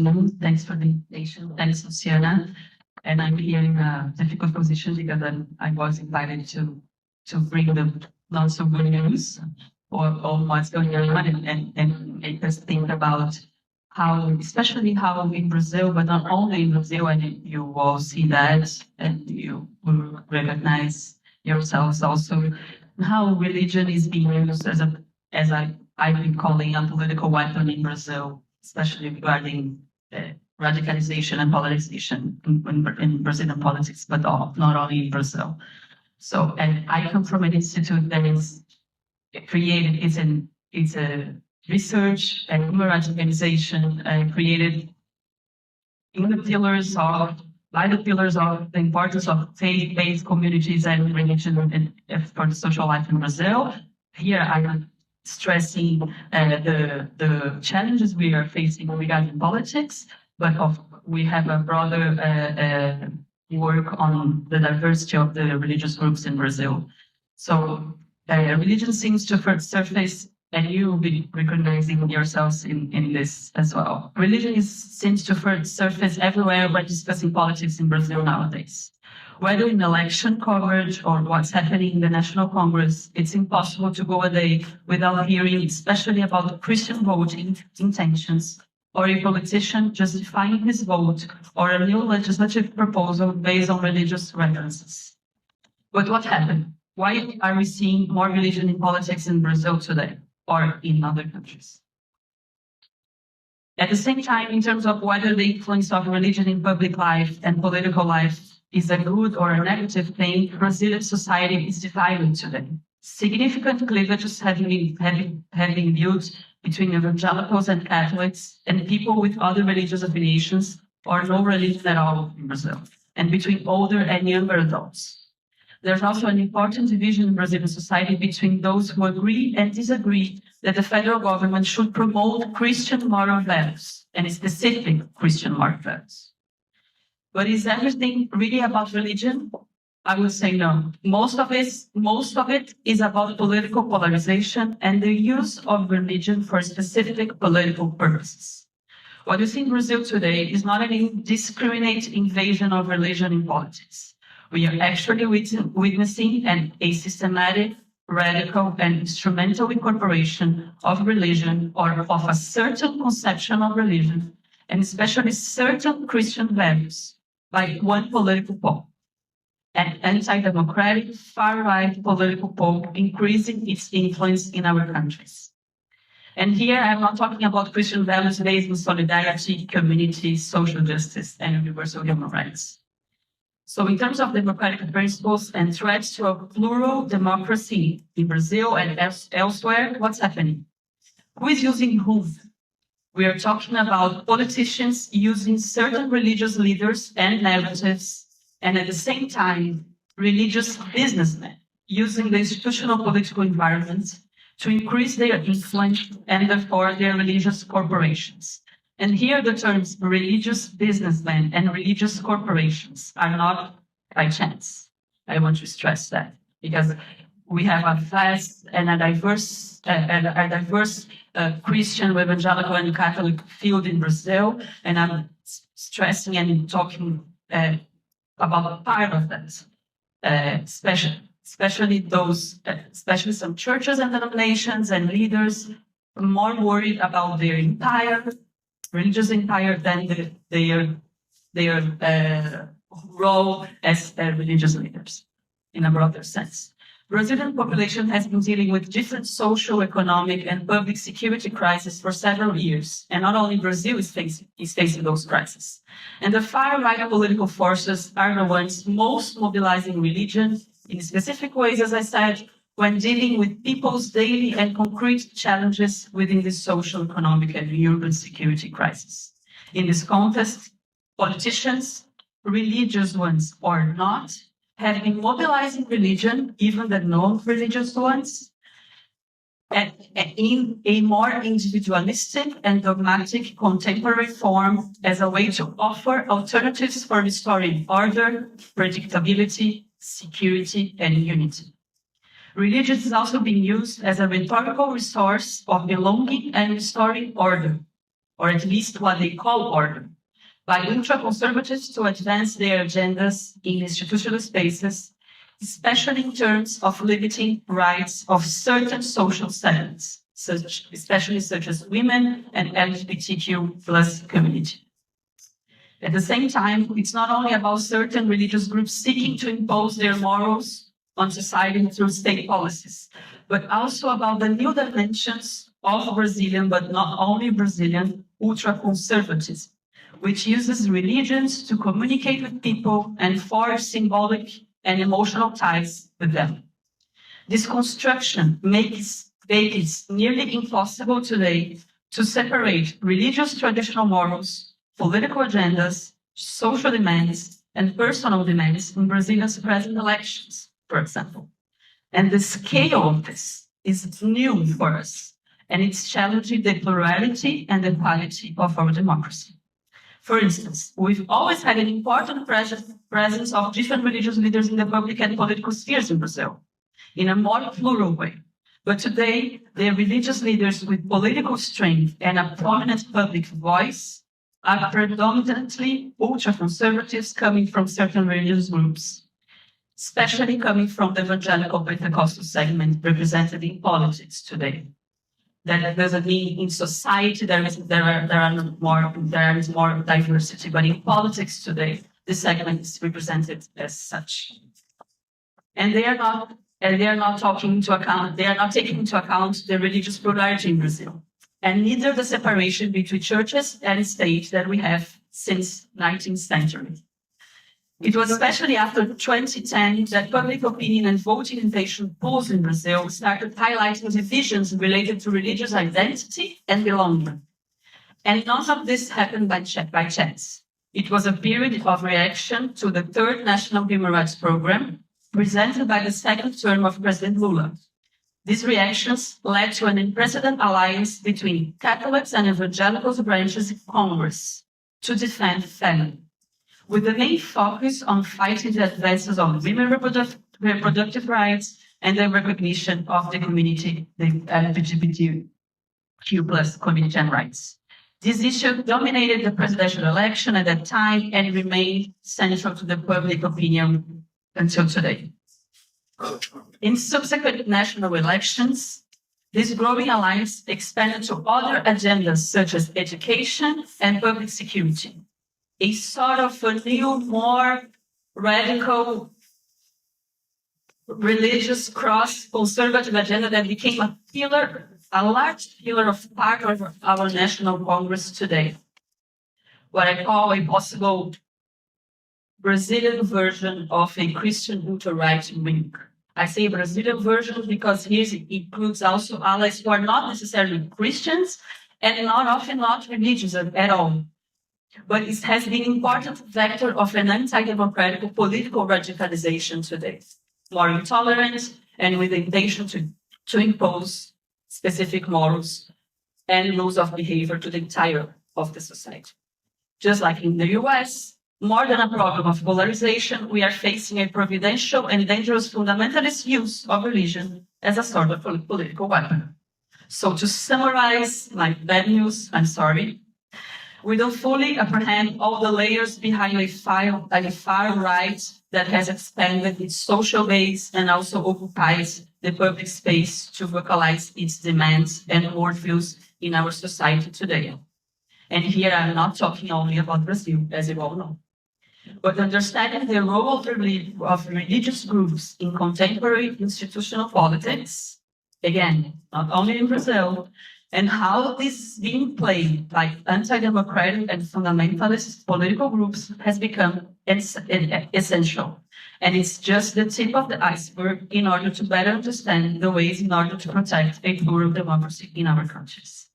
afternoon. Thanks for the invitation. Thanks, Luciana. And I'm here in a difficult position because I was invited to bring the not so good news or what's going on and make us think about how, especially how in Brazil, but not only in Brazil, and you all see that and you will recognize yourselves also, how religion is being used as I've been calling a political weapon in Brazil, especially regarding radicalization and polarization in Brazilian politics, but not only in Brazil. So, and I come from an institute that is created, it's a research and human rights organization created in the pillars of, by the pillars of the importance of faith-based communities and religion for the social life in Brazil. Here I'm stressing the challenges we are facing regarding politics, but we have a broader work on the diversity of the religious groups in Brazil. So religion seems to surface, and you will be recognizing yourselves in this as well. Religion seems to surface everywhere we're discussing politics in Brazil nowadays. Whether in election coverage or what's happening in the National Congress, it's impossible to go a day without hearing, especially about Christian voting intentions, or a politician justifying his vote, or a new legislative proposal based on religious references. But what happened? Why are we seeing more religion in politics in Brazil today, or in other countries? At the same time, in terms of whether the influence of religion in public life and political life is a good or a negative thing, Brazilian society is divided today. Significant cleavages have been built between evangelicals and Catholics and people with other religious affiliations or no religion at all in Brazil, and between older and younger adults. There's also an important division in Brazilian society between those who agree and disagree that the federal government should promote Christian moral values, and specific Christian moral values. But is everything really about religion? I would say no. Most of it is about political polarization and the use of religion for specific political purposes. What we see in Brazil today is not an indiscriminate invasion of religion in politics. We are actually witnessing a systematic, radical, and instrumental incorporation of religion or of a certain conception of religion, and especially certain Christian values, by one political pole, an anti-democratic, far-right political pole increasing its influence in our countries. And here I'm not talking about Christian values based on solidarity, community, social justice, and universal human rights. So in terms of democratic principles and threats to a plural democracy in Brazil and elsewhere, what's happening? Who is using whom? We are talking about politicians using certain religious leaders and narratives, and at the same time, religious businessmen using the institutional political environment to increase their influence and therefore their religious corporations. And here the terms religious businessmen and religious corporations are not by chance. I want to stress that because we have a vast and a diverse Christian, evangelical, and Catholic field in Brazil, and I'm stressing and talking about part of that, especially some churches and denominations and leaders more worried about their religious empire than their role as religious leaders in a broader sense. Brazilian population has been dealing with different social, economic, and public security crises for several years, and not only Brazil is facing those crises. And the far-right political forces are the ones most mobilizing religion in specific ways, as I said, when dealing with people's daily and concrete challenges within the social, economic, and urban security crisis. In this context, politicians, religious ones or not, have been mobilizing religion, even the non-religious ones, in a more individualistic and dogmatic contemporary form as a way to offer alternatives for restoring order, predictability, security, and unity. Religion is also being used as a rhetorical resource of belonging and restoring order, or at least what they call order, by ultra-conservatives to advance their agendas in institutional spaces, especially in terms of limiting rights of certain social segments, especially such as women and LGBTQ plus community. At the same time, it's not only about certain religious groups seeking to impose their morals on society through state policies, but also about the new dimensions of Brazilian, but not only Brazilian, ultra-conservatism, which uses religions to communicate with people and forge symbolic and emotional ties with them. This construction makes it nearly impossible today to separate religious traditional morals, political agendas, social demands, and personal demands in Brazilian's present elections, for example. And the scale of this is new for us, and it's challenging the plurality and the quality of our democracy. For instance, we've always had an important presence of different religious leaders in the public and political spheres in Brazil, in a more plural way. But today, the religious leaders with political strength and a prominent public voice are predominantly ultra-conservatives coming from certain religious groups, especially coming from the evangelical Pentecostal segment represented in politics today. That doesn't mean in society there is more diversity, but in politics today, the segment is represented as such. And they are not taking into account the religious plurality in Brazil, and neither the separation between churches and state that we have since 19th century. It was especially after 2010 that public opinion and voting intention polls in Brazil started highlighting divisions related to religious identity and belonging. And none of this happened by chance. It was a period of reaction to the third National Human Rights Program presented by the second term of President Lula. These reactions led to an unprecedented alliance between Catholics and evangelicals branches in Congress to defend family, with the main focus on fighting the advances of women's reproductive rights and the recognition of the community, the LGBTQ plus community and rights. This issue dominated the presidential election at that time and remained central to the public opinion until today. In subsequent national elections, this growing alliance expanded to other agendas such as education and public security, a sort of a new, more radical religious cross-conservative agenda that became a large pillar of part of our National Congress today. What I call a possible Brazilian version of a Christian ultra-right wing. I say Brazilian version because here it includes also allies who are not necessarily Christians and often not religious at all. But it has been an important vector of an anti-democratic political radicalization today, more intolerant and with the intention to impose specific morals and rules of behavior to the entire of the society. Just like in the US, more than a problem of polarization, we are facing a providential and dangerous fundamentalist use of religion as a sort of political weapon. So to summarize my bad news, I'm sorry, we don't fully apprehend all the layers behind a far right that has expanded its social base and also occupies the public space to vocalize its demands and worldviews in our society today. And here I'm not talking only about Brazil, as you all know, but understanding the role of religious groups in contemporary institutional politics, again, not only in Brazil, and how this is being played by anti-democratic and fundamentalist political groups has become essential. And it's just the tip of the iceberg in order to better understand the ways in order to protect a plural democracy in our countries.